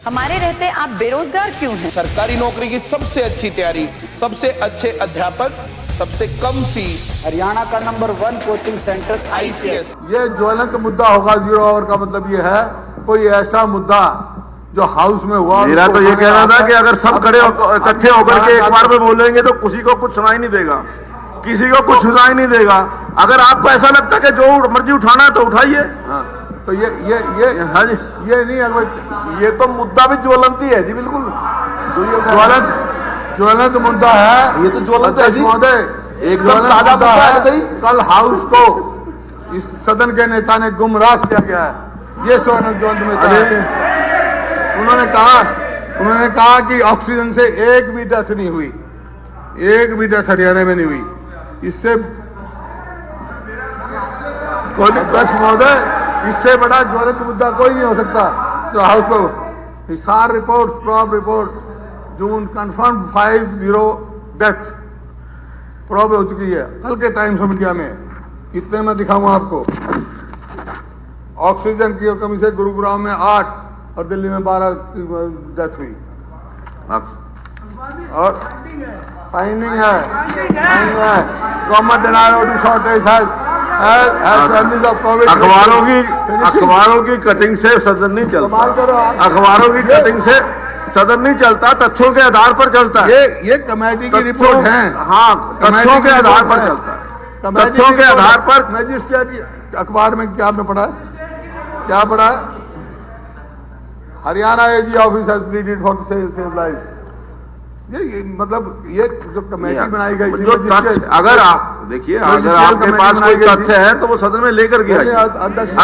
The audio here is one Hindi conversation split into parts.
हमारे रहते आप बेरोजगार क्यों हैं? सरकारी नौकरी की सबसे अच्छी तैयारी, सबसे अच्छे अध्यापक, सबसे कम फीस, हरियाणा का नंबर 1 कोचिंग सेंटर ICS। ये ज्वलंत मुद्दा होगा। 0 आवर का मतलब ये है कोई ऐसा मुद्दा जो हाउस में हुआ। मेरा तो ये कहना था कि अगर सब खड़े इकट्ठे होकर के एक बार में बोलेंगे तो किसी को कुछ सुनाई नहीं देगा, किसी को कुछ सुनाई नहीं देगा। अगर आपको ऐसा लगता है कि जो मर्जी उठाना है तो उठाइए। हाँ, तो हाँ जी, ये नहीं, ये तो मुद्दा भी ज्वलंत ही है जी, बिल्कुल जो ये ज्वलंत मुद्दा है। ये तो ज्वलंत है जी, महोदय, एकदम ताजा मुद्दा है। कल हाउस को इस सदन के नेता ने गुमराह किया गया है। ये ज्वलंत मुद्दा है। उन्होंने कहा कि ऑक्सीजन से एक भी डेथ नहीं हुई, एक भी डेथ हरियाणा में नहीं हुई। इससे अध्यक्ष महोदय, इससे बड़ा ज्वलंत मुद्दा कोई नहीं हो सकता। तो हाउस को हिसार रिपोर्ट, प्रॉब रिपोर्ट, जून कंफर्म 50 डेथ प्रॉब हो चुकी है। कल के टाइम्स ऑफ इंडिया में कितने में दिखाऊंगा आपको। ऑक्सीजन की कमी से गुरुग्राम में 8 और दिल्ली में 12 डेथ हुई। और फाइंडिंग है गवर्नमेंट डिनाइड शॉर्टेज है। अखबारों की कटिंग से सदन नहीं चलता। अखबारों की कटिंग से सदन नहीं चलता, तथ्यों के आधार पर चलता है। ये कमेटी की रिपोर्ट है। हाँ, तथ्यों के आधार पर चलता है। तथ्यों के आधार पर मजिस्ट्रेट अखबार में क्या आपने पढ़ा है? क्या पढ़ा है? Haryana AG office has pleaded for save lives. ये मतलब ये जो कमेटी बनाई गई, जो तथ्य, अगर आप देखिए, अगर आपके पास कोई तथ्य है तो वो सदन में लेकर के आइए।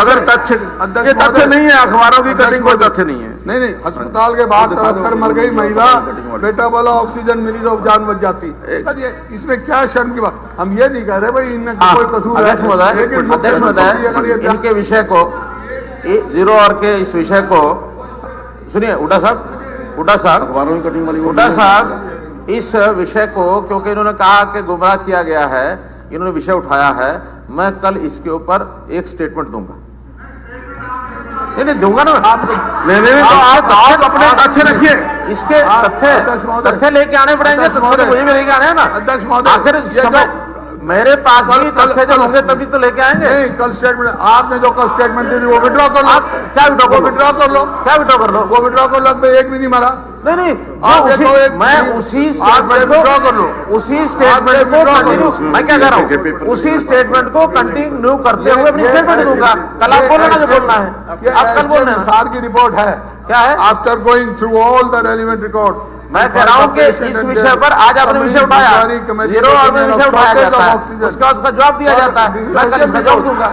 अगर तथ्य नहीं है, अखबारों की कटिंग कोई तथ्य नहीं है। नहीं, अस्पताल के बाहर तड़पकर मर गई महिला, बेटा बोला ऑक्सीजन मिली तो जान बच जाती। इसमें क्या शर्म की बात। हम ये नहीं कह रहे भाई इनमें कोई कसूर है, लेकिन इनके विषय को 0 आवर के इस विषय को सुनिए। हुड्डा साहब इस विषय को, क्योंकि इन्होंने कहा कि गुमराह किया गया है, इन्होंने विषय उठाया है, मैं कल इसके ऊपर एक स्टेटमेंट दूंगा। नहीं दूंगा ना आप। नहीं, तो आप अपने तथ्य रखिए। इसके तथ्य लेके आने पड़ेंगे, मुझे भी लेके आने हैं ना। अध्यक्ष महोदय, आखिर समय मेरे पास भी तथ्य जब होंगे तभी तो लेके आएंगे। नहीं, कल स्टेटमेंट आपने जो कल स्टेटमेंट दी थी वो विड्रॉ कर लो। क्या विड्रॉ कर लो? विड्रॉ कर लो। क्या विड्रॉ कर लो? वो विड्रॉ कर लो। एक भी नहीं मारा। नहीं, मैं उसी स्टेटमेंट को विड्रॉ कर लो। उसी स्टेटमेंट को कंटिन्यू, मैं क्या कह रहा हूँ, उसी स्टेटमेंट को कंटिन्यू करते हुए अपनी स्टेटमेंट दूंगा। कल आप बोल रहे ना जो बोलना है, आप कल बोल रहे हैं। सार की रिपोर्ट है। क्या है? After going through all the relevant record, मैं कह रहा हूँ कि इस विषय पर आज आपने विषय उठाया, 0 आवर में विषय उठाया जाता है, उसका जवाब दिया जाता है। मैं कल इसका जवाब दूंगा।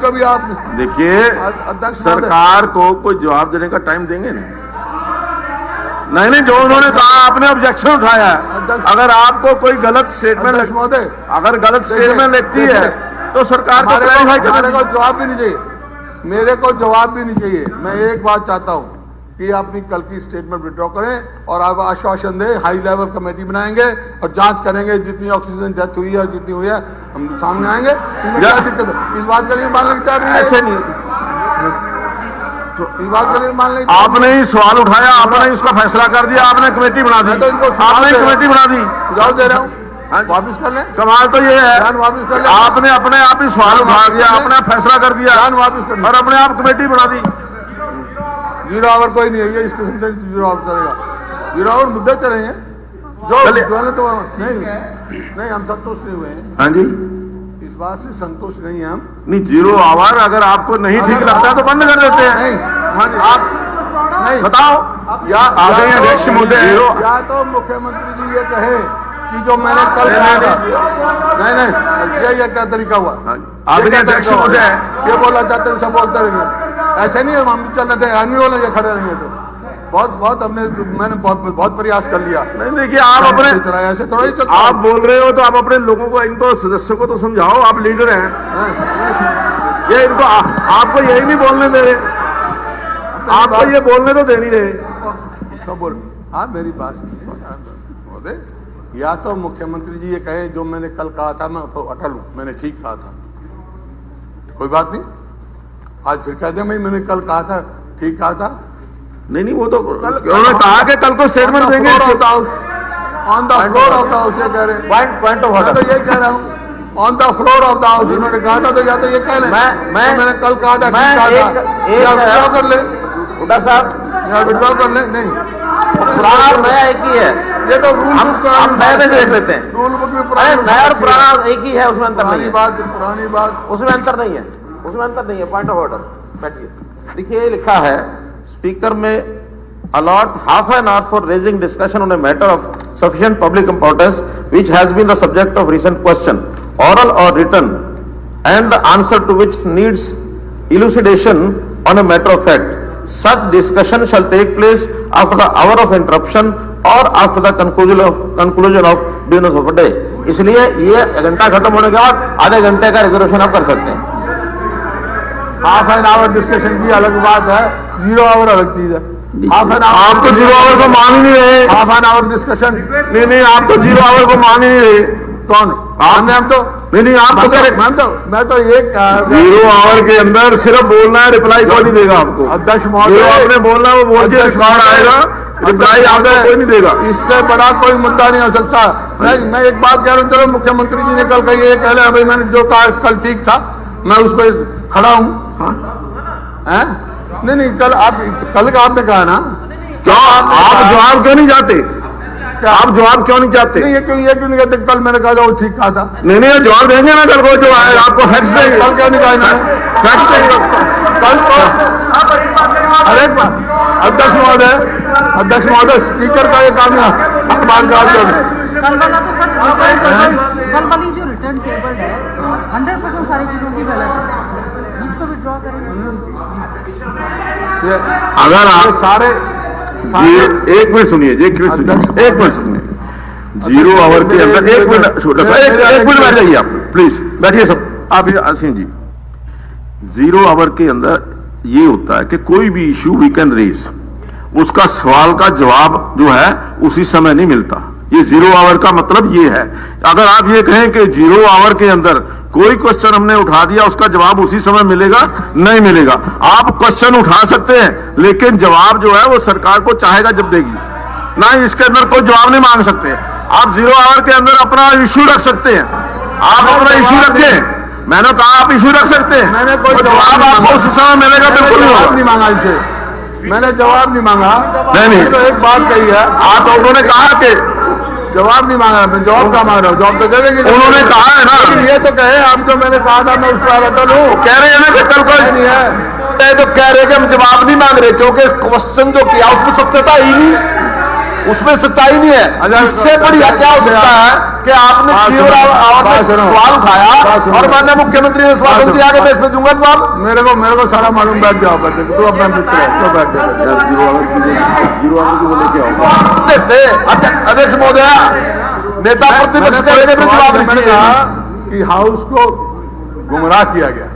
कभी आप देखिए, सरकार को कोई जवाब देने का टाइम देंगे नहीं, जो उन्होंने कहा आपने ऑब्जेक्शन उठाया है। अगर आपको कोई गलत स्टेटमेंट लिखती है तो सरकार को जवाब भी नहीं चाहिए। मेरे को जवाब भी नहीं चाहिए। मैं एक बात चाहता हूँ कि अपनी कल की स्टेटमेंट विड्रॉ करें और आप आश्वासन दें, हाई लेवल कमेटी बनाएंगे और जांच करेंगे। जितनी ऑक्सीजन डेथ हुई है, जितनी हुई है, हम सामने आएंगे। क्या दिक्कत है? इस बात के लिए मान लेते हैं ऐसे नहीं। इस बात के लिए मान लेते, आपने ही सवाल उठाया, आपने इसका फैसला कर दिया, आपने कमेटी बना दी। तो इनको आपने कमेटी बना दी, जवाब दे रहा हूँ, वापिस कर लें। कमाल तो ये है, वापिस कर लें। आपने अपने आप ही सवाल उठा दिया, आपने फैसला कर दिया वापिस कर और अपने आप कमेटी बना दी। 0 आवर कोई नहीं है, ये स्टेशन से 0 आवर चलेगा। 0 आवर मुद्दे चलेंगे जो तो नहीं, हम संतुष्ट नहीं हुए हैं। हाँ जी, इस बात से संतुष्ट नहीं है हम। नहीं, 0 आवर अगर आपको नहीं ठीक लगता है तो बंद कर देते हैं। नहीं, आप नहीं बताओ। अध्यक्ष महोदय, या तो मुख्यमंत्री जी ये कहे कि जो मैंने कल कहा था, नहीं, ये क्या तरीका हुआ? अध्यक्ष महोदय, ये बोला चाहते हैं, सब बोलते रहेंगे। ऐसे नहीं हम चल रहे थे, आदमी बोले ये खड़े रहेंगे तो बहुत मैंने बहुत प्रयास कर लिया। नहीं, देखिए, आप अपने ऐसे थोड़ा ही चलता। आप बोल रहे हो तो आप अपने लोगों को, इनको सदस्यों को तो समझाओ, आप लीडर हैं। ये इनको आपको यही नहीं बोलने दे रहे, आपको ये बोलने तो दे नहीं रहे। सब बोल आप मेरी बात महोदय, या तो मुख्यमंत्री जी ये कहे जो मैंने कल कहा था मैं अटल हूं, मैंने ठीक कहा था, कोई बात नहीं। आज फिर कह दें भाई मैंने कल कहा था ठीक कहा था? नहीं वो तो उन्होंने कहा कि कल को स्टेटमेंट देंगे on the floor of the house ये कह रहे हैं। पॉइंट ऑफ मैं ऑर्डर। तो यही कह रहा हूँ on the floor of the house उन्होंने कहा था, तो या तो ये कह लें मैंने कल कहा था, ठीक कहा था, या विड्रॉ कर ले, हुड्डा साहब या विड्रॉ कर ले। नहीं, पुराना और नया एक ही है, ये तो रूल बुक का नए में देख लेते हैं। रूल बुक में अरे नया और पुराना एक ही है, उसमें अंतर नहीं है। पुरानी बात उसमें अंतर नहीं है, उसमें अंतर नहीं है। पॉइंट ऑफ ऑर्डर, बैठिए। देखिए लिखा है स्पीकर में allot half an hour for raising discussion on a matter of sufficient public importance which has been the subject of recent question, oral or written, and the answer to which needs elucidation on a matter of fact. Such discussion shall take place after the hour of interruption or after the conclusion of business of a day. इसलिए ये घंटा खत्म होने के बाद आधे घंटे का रिजर्वेशन आप कर सकते हैं। हाफ एन आवर डिस्कशन की अलग बात है, 0 आवर अलग चीज है। हाफ एन आवर आप तो 0 आवर को मान ही नहीं रहे। हाफ एन आवर डिस्कशन नहीं आप तो 0 आवर को मान ही नहीं रहे। कौन हमने? हम तो नहीं आप तो कह रहे। मैं तो ये 0 आवर के अंदर सिर्फ बोलना है, रिप्लाई कोई नहीं देगा आपको। अध्यक्ष जो महोदय आपने बोलना है वो बोल के रिकॉर्ड आएगा, रिप्लाई आपको कोई नहीं देगा। इससे बड़ा कोई मुद्दा नहीं हो सकता। मैं एक बात कह रहा हूँ, चलो मुख्यमंत्री जी ने कल कही ये कह रहे भाई मैंने जो कहा कल ठीक था, मैं उस पर खड़ा हूँ। नहीं कल का आपने कहा ना, क्यों आप जवाब क्यों नहीं चाहते? आप जवाब क्यों नहीं चाहते? नहीं ये क्यों नहीं कहते? कल मैंने कहा था वो ठीक कहा था। नहीं जवाब देंगे ना कल को, जो आएगा आपको फैक्ट्स देंगे। कल क्यों नहीं कहा इन्होंने? फैक्ट्स देंगे कल तो अरे अध्यक्ष महोदय स्पीकर का ये काम है अखबार का। कल वाला तो सर कल वाली जो रिटर्न टेबल है 100% सारी चीजों की गलत है, इसको विड्रॉ करेंगे। अगर आप सारे एक मिनट सुनिए, एक मिनट सुनिए। 0 आवर के अंदर एक मिनट छोटा सा एक मिनट बैठ जाइए आप, प्लीज बैठिए सब आप। असीम जी 0 आवर के अंदर ये होता है कि कोई भी इशू वी कैन रेज, उसका सवाल का जवाब जो है उसी समय नहीं मिलता। ये 0 आवर का मतलब ये है। अगर आप ये कहें कि 0 आवर के अंदर कोई क्वेश्चन हमने उठा दिया उसका जवाब उसी समय मिलेगा, नहीं मिलेगा। आप क्वेश्चन उठा सकते हैं लेकिन जवाब जो है वो सरकार को चाहेगा जब देगी ना, इसके अंदर कोई जवाब नहीं मांग सकते। आप 0 आवर के अंदर अपना इश्यू रख सकते हैं, आप अपना इश्यू रखें। मैंने कहा आप इश्यू रख सकते हैं, मैंने कोई जवाब आपको उसी समय मिलेगा। बिल्कुल नहीं मांगा इसे, मैंने जवाब नहीं मांगा। नहीं तो एक बात कही है आप, उन्होंने कहा कि जवाब नहीं मांगा, मैं जवाब का मांग रहा हूँ। जवाब तो दे देंगे, उन्होंने कहा है ना। लेकिन ये तो कहे आप जो मैंने कहा था मैं उस पर अटल हूँ। कह रहे हैं ना कि कल को नहीं है तो कह रहे कि हम जवाब नहीं मांग रहे क्योंकि क्वेश्चन जो किया उसमें सत्यता ही नहीं, उसमें सच्चाई नहीं है। इससे बढ़िया क्या हो सकता है कि आपने 0 आवर में सवाल उठाया और माननीय मुख्यमंत्री ने सवाल दिया कि मैं इसमें दूंगा जवाब। मेरे को सारा मालूम, बैठ जाओ तो अपना मित्र है तो बैठ जाओ। 0 आवर की बोले क्या देते अध्यक्ष महोदय, नेता प्रतिपक्ष कहने में जवाब मैंने दीजिए। कहा कि हाउस को गुमराह किया गया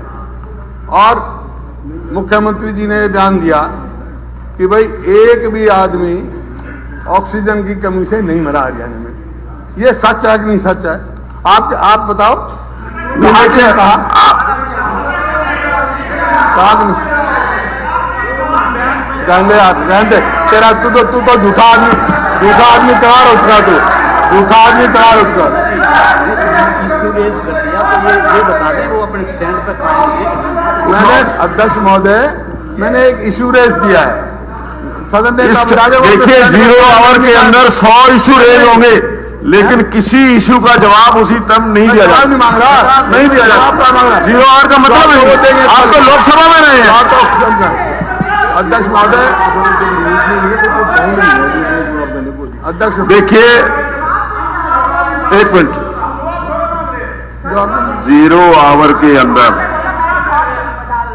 और मुख्यमंत्री जी ने बयान दिया कि भाई एक भी आदमी ऑक्सीजन की कमी से नहीं मरा हरियाणा में। ये सच है कि नहीं सच है? आप बताओ। कहा कि नहीं? रहने तेरा तू तो झूठा आदमी करार हो चुका, तू झूठा आदमी करार हो चुका। इश्यू रेज कर दिया तो ये बता दें वो अपने स्टैंड पे कायम है। मैंने अध्यक्ष महोदय मैंने एक इश्यू रेज किया है सदन ने। देखिए 0 आवर के अंदर 100 इशू रेज होंगे लेकिन किसी इशू का जवाब उसी तम नहीं दिया जाता। नहीं मांग रहा, नहीं दिया जाता। 0 आवर का मतलब है आप तो लोकसभा में रहे हैं। अध्यक्ष महोदय अध्यक्ष देखिए एक मिनट, 0 आवर के अंदर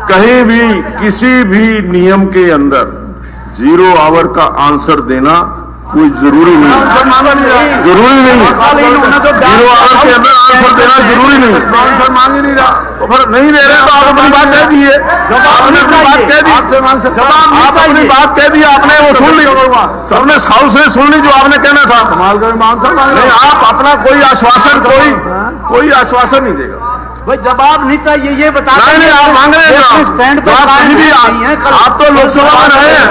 कहीं भी किसी भी नियम के अंदर 0 आवर का आंसर देना कोई जरूरी नहीं है, जरूरी नहीं है। 0 आवर के अंदर आंसर देना जरूरी नहीं है। आंसर मांग ही नहीं रहा तो फिर नहीं दे रहे तो आप अपनी बात कह दीजिए। आपने अपनी बात कह दी, आप अपनी बात कह दी, आपने वो सुन ली, सबने हाउस ने सुन ली जो आपने कहना था। आंसर मांग नहीं, आप अपना कोई आश्वासन कोई आश्वासन नहीं देगा। भाई जवाब नहीं चाहिए, ये बता नहीं नहीं, आप मांग रहे हैं स्टैंड पे जवाब कहीं भी नहीं है। कल आप तो लोकसभा में रहे हैं,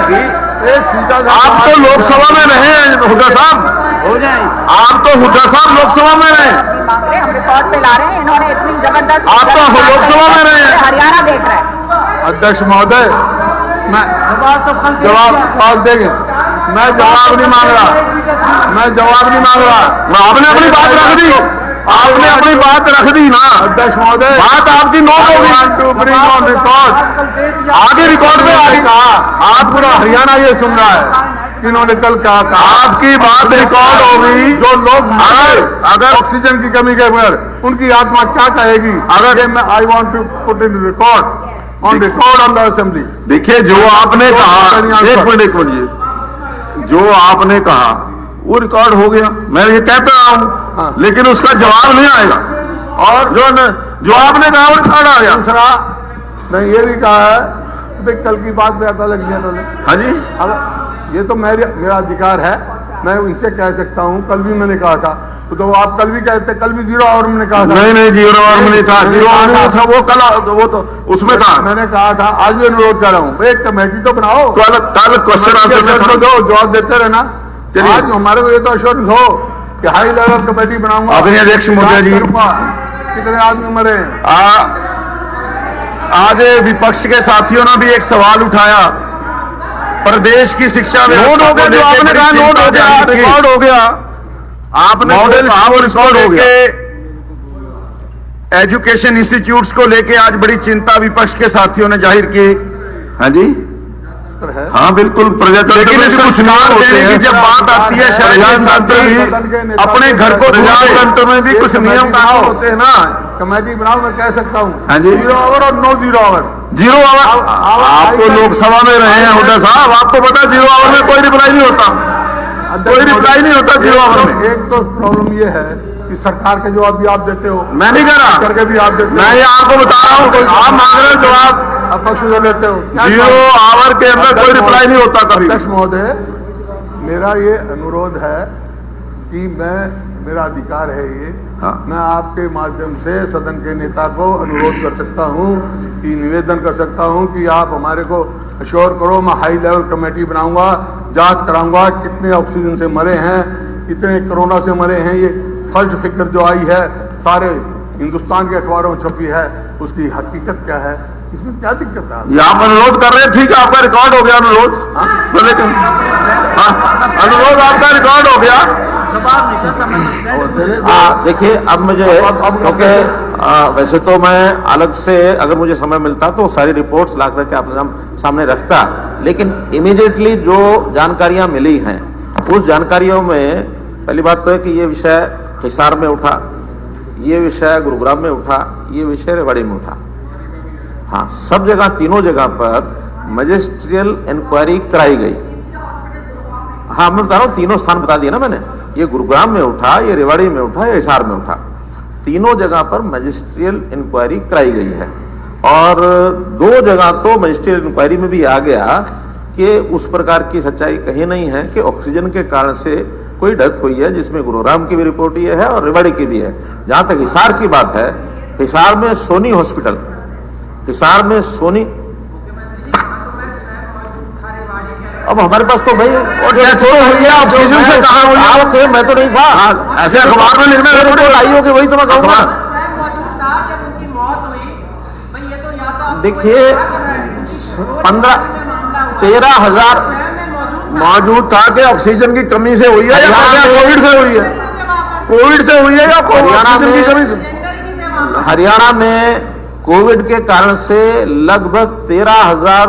एक सीधा सा आप तो लोकसभा में रहे हैं हुड्डा साहब, हो जाए। आप तो हुड्डा साहब लोकसभा में रहे हैं, मांग रहे, हम रिकॉर्ड पे ला रहे हैं। इन्होंने इतनी जबरदस्त आप तो लोकसभा में रहे हैं। हरियाणा देख रहा है। अध्यक्ष महोदय, मैं जवाब तो कल जवाब और देंगे। मैं जवाब नहीं मांग रहा, मैं जवाब नहीं मांग रहा। आपने अपनी बात रख दी, आपने अपनी बात रख दी ना, अध्यक्ष महोदय, बात आपकी नोट I होगी, want to bring on record। आगे रिकॉर्ड में मैंने आएगी। कहा, आप पूरा हरियाणा ये सुन रहा है कि इन्होंने कल कहा आपकी बात रिकॉर्ड होगी। जो लोग अगर ऑक्सीजन की कमी के बगैर उनकी आत्मा क्या कहेगी, अगर मैं I want to put in record on the assembly. देखिए, जो आपने कहा, एक मिनट जी, जो आपने कहा वो रिकॉर्ड हो गया, मैं ये कहता हूं, लेकिन उसका जवाब नहीं आएगा। और जो आपने कहा वो रिकॉर्ड आ गया। दूसरा, मैं ये भी कहा है कि कल की बात पे आता लग गया इन्होंने। हाँ जी, अगर ये तो मेरा अधिकार है, मैं उनसे कह सकता हूं। कल भी मैंने कहा था, तो आप कल भी कहते, कल भी 0 आवर मैंने कहा था। नहीं नहीं, 0 आवर में नहीं था, 0 आवर में था, वो कल वो तो उसमें था। मैंने कहा था, आज भी अनुरोध कर रहा हूँ, एक कमेटी तो बनाओ, कल क्वेश्चन आंसर में था। दो जवाब देते रहना। आज हमारे को ये तो अश्योरेंस हो कि हाई लेवल कमेटी बनाऊंगा। आदरणीय अध्यक्ष महोदय जी, कितने आदमी मरे हैं। आज विपक्ष के साथियों ने भी एक सवाल उठाया, प्रदेश की शिक्षा व्यवस्था को लेकर आपने कहा नोट हो गया, रिकॉर्ड हो गया, आपने मॉडल कहा वो रिकॉर्ड हो गया। एजुकेशन इंस्टीट्यूट्स को लेके आज बड़ी चिंता विपक्ष के साथियों ने जाहिर की। हाँ जी, हाँ बिल्कुल, लेकिन संस्कार देने की जब बात आती है, प्रजातंत्र भी अपने घर को, प्रजातंत्र में भी कुछ नियम कानून होते हैं ना। कमेटी बनाओ, मैं कह सकता हूँ। हाँ जी, 0 आवर और नो 0 आवर। 0 आवर, आप तो लोकसभा में रहे हैं हुड्डा साहब, आपको पता है 0 आवर में कोई रिप्लाई नहीं होता, कोई रिप्लाई नहीं होता 0 आवर में। एक तो प्रॉब्लम ये है कि सरकार के जवाब भी आप देते हो, मैं नहीं कह रहा, करके भी आप देते हो। मैं ये आपको बता रहा हूँ, आप मांग रहे हो जवाब, अपक्ष लेते हो। 0 आवर के अंदर कोई रिप्लाई नहीं होता कभी। अध्यक्ष महोदय, मेरा ये अनुरोध है कि मेरा अधिकार है ये, मैं आपके माध्यम से सदन के नेता को अनुरोध कर सकता हूं, कि निवेदन कर सकता हूं कि आप हमारे को अश्योर करो। मैं हाई लेवल कमेटी बनाऊंगा, जांच कराऊंगा कितने ऑक्सीजन से मरे हैं, कितने कोरोना से मरे हैं। ये फर्स्ट फिगर जो आई है, सारे हिंदुस्तान के अखबारों में छपी है, उसकी हकीकत क्या है, इसमें क्या दिक्कत है? आप अनुरोध कर रहे हैं, ठीक है, आपका रिकॉर्ड हो गया अनुरोध, लेकिन अनुरोध आपका रिकॉर्ड हो गया। देखिए, अब मुझे, क्योंकि वैसे तो मैं अलग से अगर मुझे समय मिलता तो सारी रिपोर्ट्स ला करके आपके सामने रखता, लेकिन इमीडिएटली जो जानकारियां मिली हैं उस जानकारियों में पहली बात तो है कि ये विषय हिसार में उठा, ये विषय गुरुग्राम में उठा, ये विषय रेवाड़ी में उठा। हाँ, सब जगह, तीनों जगह पर मजिस्ट्रियल इंक्वायरी कराई गई। हाँ, मैं बता रहा हूँ, तीनों स्थान बता दिए ना मैंने, ये गुरुग्राम में उठा, ये रेवाड़ी में उठा, ये हिसार में उठा, तीनों जगह पर मजिस्ट्रियल इंक्वायरी कराई गई है। और 2 जगह तो मजिस्ट्रियल इंक्वायरी में भी आ गया कि उस प्रकार की सच्चाई कहीं नहीं है कि ऑक्सीजन के कारण से कोई डेथ हुई है, जिसमें गुरुग्राम की भी रिपोर्ट ये है और रेवाड़ी की भी है। जहां तक हिसार की बात है, हिसार में सोनी हॉस्पिटल, हिसार में सोनी, अब हमारे पास तो भाई ऑक्सीजन से कहा हुई आप थे, मैं तो नहीं था, ऐसे अखबार में लिखना रिपोर्ट आई होगी, वही तो मैं कहूंगा। देखिए, 13,000 मौजूद था कि ऑक्सीजन की कमी से हुई है या कोविड से हुई है, कोविड से हुई है या ऑक्सीजन की कमी से। हरियाणा में कोविड के कारण से लगभग 13,000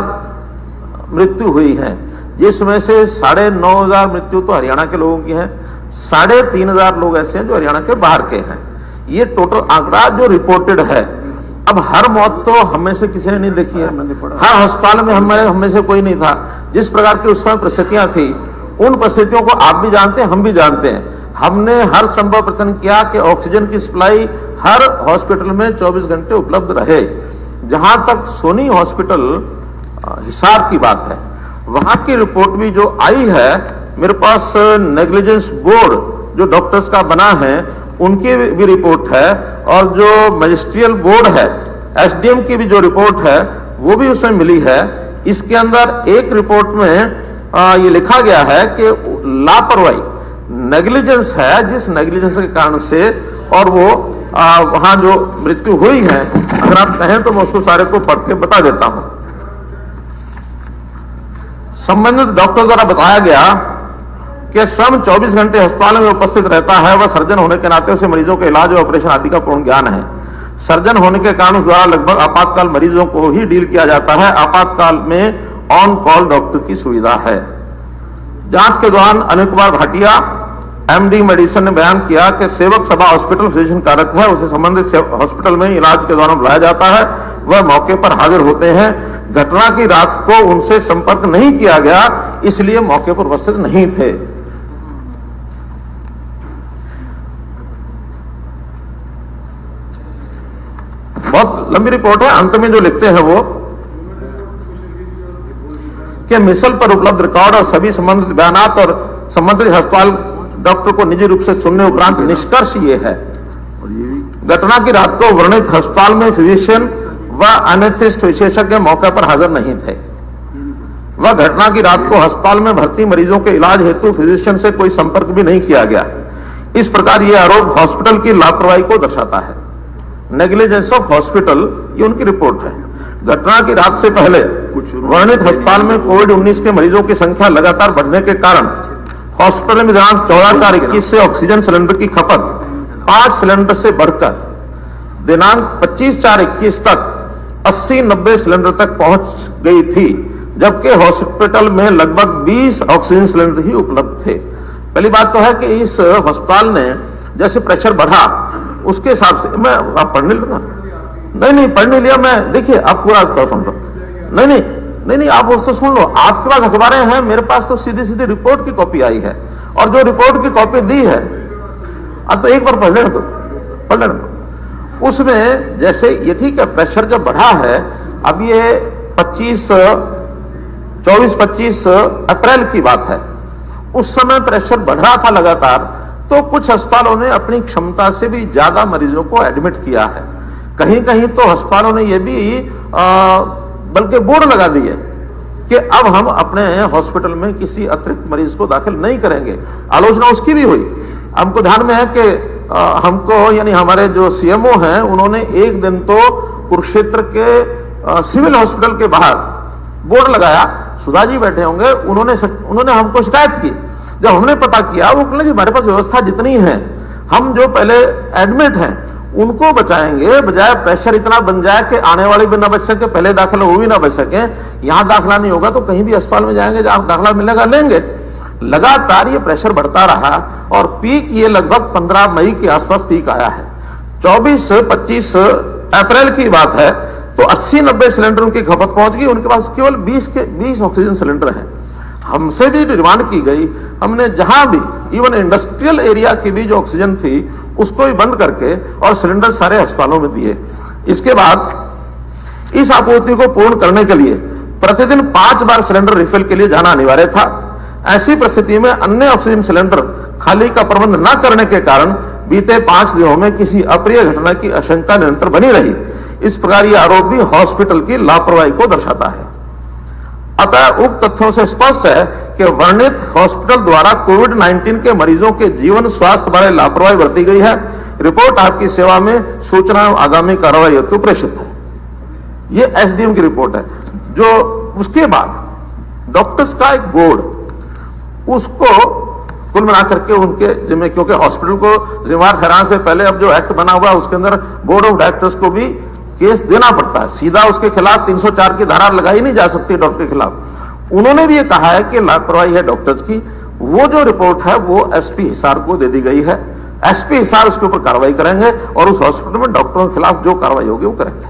मृत्यु हुई है, जिसमें से 9,500 मृत्यु तो हरियाणा के लोगों की है, 3,500 लोग ऐसे हैं जो हरियाणा के बाहर के हैं। ये टोटल आंकड़ा जो रिपोर्टेड है। अब हर मौत तो हमें से किसी ने नहीं देखी है, हर अस्पताल में हमें से कोई नहीं था। जिस प्रकार की उस समय परिस्थितियां थी, उन परिस्थितियों को आप भी जानते हैं, हम भी जानते हैं। हमने हर संभव प्रयत्न किया कि ऑक्सीजन की सप्लाई हर हॉस्पिटल में 24 घंटे उपलब्ध रहे। जहां तक सोनी हॉस्पिटल हिसार की बात है, वहां की रिपोर्ट भी जो आई है, मेरे पास नेग्लिजेंस बोर्ड जो डॉक्टर्स का बना है, उनकी भी रिपोर्ट है, और जो मजिस्ट्रियल बोर्ड है, एसडीएम की भी जो रिपोर्ट है वो भी उसमें मिली है। इसके अंदर एक रिपोर्ट में ये लिखा गया है कि लापरवाही, नेग्लिजेंस है, जिस नेग्लिजेंस के कारण से और वो वहां जो मृत्यु हुई है, अगर आप कहें तो मैं उसको सारे को पढ़ के बता देता हूं। संबंधित डॉक्टर द्वारा बताया गया कि स्वयं 24 घंटे अस्पताल में उपस्थित रहता है। वह सर्जन होने के नाते उसे मरीजों के इलाज और ऑपरेशन आदि का पूर्ण ज्ञान है। सर्जन होने के कारण उस द्वारा लगभग आपातकाल मरीजों को ही डील किया जाता है। आपातकाल में ऑन कॉल डॉक्टर की सुविधा है। जांच के दौरान अनिल कुमार भाटिया एमडी मेडिसिन ने बयान किया कि सेवक सभा हॉस्पिटल फिजिशियन कार्यरत है, उसे संबंधित हॉस्पिटल में इलाज के दौरान बुलाया जाता है, वह मौके पर हाजिर होते हैं। घटना की रात को उनसे संपर्क नहीं किया गया, इसलिए मौके पर उपस्थित नहीं थे। बहुत लंबी रिपोर्ट है, अंत में जो लिखते हैं वो कि मिसल पर उपलब्ध रिकॉर्ड और सभी संबंधित बयानात और संबंधित अस्पताल डॉक्टर को निजी रूप से सुनने उपरांत निष्कर्ष ये है, घटना की रात को वर्णित अस्पताल में फिजिशियन व एनेस्थिस्ट विशेषज्ञ मौके पर हाजिर नहीं थे। वह घटना की रात को अस्पताल में भर्ती मरीजों के इलाज हेतु फिजिशियन से कोई संपर्क भी नहीं किया गया। इस प्रकार यह आरोप हॉस्पिटल की लापरवाही को दर्शाता है। नेग्लिजेंस ऑफ हॉस्पिटल, ये उनकी रिपोर्ट है। घटना की रात से पहले वर्णित अस्पताल में कोविड-19 के मरीजों की संख्या लगातार बढ़ने के कारण हॉस्पिटल में दिनांक 14/4/21 से ऑक्सीजन सिलेंडर की खपत 5 सिलेंडर से बढ़कर दिनांक 25/4/21 तक 80-90 सिलेंडर तक पहुंच गई थी, जबकि हॉस्पिटल में लगभग 20 ऑक्सीजन सिलेंडर ही उपलब्ध थे। पहली बात तो है कि इस अस्पताल ने जैसे प्रेशर बढ़ा उसके हिसाब से, मैं आप पढ़ने लगा नहीं पढ़ नहीं लिया मैं, देखिए आप पूरा सुन लो, नहीं आप उसको सुन लो। आपके पास अखबारें हैं, मेरे पास तो सीधी सीधी रिपोर्ट की कॉपी आई है, और जो रिपोर्ट की कॉपी दी है अब तो एक बार पढ़ लेना दो। उसमें जैसे ये ठीक है, प्रेशर जब बढ़ा है, अब ये 24-25 अप्रैल की बात है, उस समय प्रेशर बढ़ रहा था लगातार, तो कुछ अस्पतालों ने अपनी क्षमता से भी ज्यादा मरीजों को एडमिट किया है। कहीं कहीं तो अस्पतालों ने यह भी बल्कि बोर्ड लगा दिए कि अब हम अपने हॉस्पिटल में किसी अतिरिक्त मरीज को दाखिल नहीं करेंगे। आलोचना उसकी भी हुई। हमको ध्यान में है कि हमको यानी हमारे जो सीएमओ हैं, उन्होंने एक दिन तो कुरुक्षेत्र के सिविल हॉस्पिटल के बाहर बोर्ड लगाया, सुधा जी बैठे होंगे, उन्होंने हमको शिकायत की। जब हमने पता किया, वो कहने हमारे पास व्यवस्था जितनी है, हम जो पहले एडमिट हैं उनको बचाएंगे, बजाय प्रेशर इतना बन जाए कि आने वाले भी ना बच सके, पहले दाखिला वो भी ना बच सके। यहां दाखिला नहीं होगा तो कहीं भी अस्पताल में जाएंगे, जहां दाखिला मिलेगा लेंगे। लगातार ये प्रेशर बढ़ता रहा और पीक ये लगभग 15 मई के आसपास पीक आया है। 24-25 अप्रैल की बात है तो 80-90 सिलेंडर उनकी खपत पहुंच गई। उनके पास केवल 20 ऑक्सीजन सिलेंडर हैं। हमसे भी डिमांड की गई, हमने जहां भी इवन इंडस्ट्रियल एरिया की भी जो ऑक्सीजन थी उसको भी बंद करके और सिलेंडर सारे अस्पतालों में दिए। इसके बाद इस आपूर्ति को पूर्ण करने के लिए प्रतिदिन 5 बार सिलेंडर रिफिल के लिए जाना अनिवार्य था। ऐसी परिस्थिति में अन्य ऑक्सीजन सिलेंडर खाली का प्रबंध न करने के कारण बीते 5 दिनों में किसी अप्रिय घटना की आशंका निरंतर बनी रही। इस प्रकार यह आरोप भी हॉस्पिटल की लापरवाही को दर्शाता है। अतः उक्त तथ्यों से स्पष्ट है कि वर्णित हॉस्पिटल द्वारा कोविड-19 के मरीजों के जीवन स्वास्थ्य बारे लापरवाही बरती गई है। रिपोर्ट आपकी सेवा में सूचना आगामी कार्रवाई हेतु प्रेषित है। यह एसडीएम की रिपोर्ट है। जो उसके बाद डॉक्टर्स का एक बोर्ड, उसको कुल मिलाकर के उनके जिम्मे, क्योंकि हॉस्पिटल को जिम्मेवार ठहराने से पहले अब जो एक्ट बना हुआ है उसके अंदर बोर्ड ऑफ डायरेक्टर्स को भी केस देना पड़ता है। सीधा उसके खिलाफ 304 की धारा लगाई नहीं जा सकती डॉक्टर के खिलाफ। उन्होंने भी ये कहा है कि लापरवाही है डॉक्टर्स की। वो जो रिपोर्ट है वो एसपी हिसार को दे दी गई है। एसपी हिसार उसके ऊपर कार्रवाई करेंगे और उस हॉस्पिटल में डॉक्टरों के खिलाफ जो कार्रवाई होगी वो करेंगे।